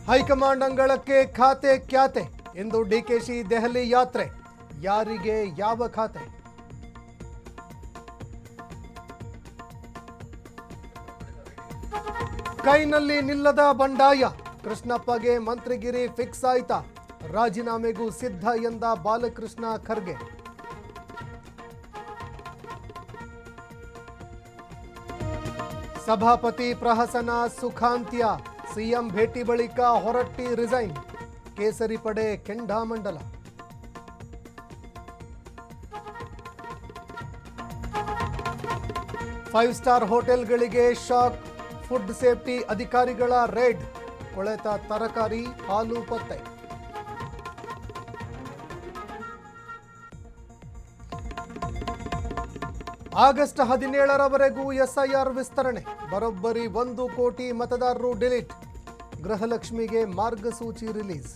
High command ಅಂಗಳಕ್ಕೆ ಖಾತೆ ಕ್ಯಾತೆ ಎಂದು ಡಿಕೆಶಿ ದೆಹಲಿ ಯಾತ್ರೆ. ಯಾರಿಗೆ ಯಾವ ಖಾತೆ? ಕೈನಲ್ಲಿ ನಿಲ್ಲದ ಬಂಡಾಯ. ಕೃಷ್ಣಪ್ಪಗೆ ಮಂತ್ರಿಗಿರಿ ಫಿಕ್ಸ್ ಆಯ್ತಾ? ರಾಜೀನಾಮೆಗೂ ಸಿದ್ಧ ಎಂದ ಬಾಲಕೃಷ್ಣ ಖರ್ಗೆ. ಸಭಾಪತಿ ಪ್ರಹಸನ ಸುಖಾಂತ್ಯ. ಸಿಎಂ ಭೇಟಿ ಬಳಿಕ ಹೊರಟ್ಟಿ ರಿಸೈನ್. ಕೇಸರಿ ಪಡೆ ಕೆಂಡಾಮಂಡಲ. ಫೈವ್ ಸ್ಟಾರ್ ಹೋಟೆಲ್ಗಳಿಗೆ ಶಾಕ್. ಫುಡ್ ಸೇಫ್ಟಿ ಅಧಿಕಾರಿಗಳ ರೇಡ್. ಕೊಳೆತ ತರಕಾರಿ, ಹಾಲು ಪತ್ತೆ. ಆಗಸ್ಟ್ 17ರವರೆಗೂ ಎಸ್ಐಆರ್ ವಿಸ್ತರಣೆ. ಬರೋಬ್ಬರಿ 1 ಕೋಟಿ ಮತದಾರರು ಡಿಲೀಟ್. ಗೃಹಲಕ್ಷ್ಮಿಗೆ ಮಾರ್ಗಸೂಚಿ ರಿಲೀಸ್.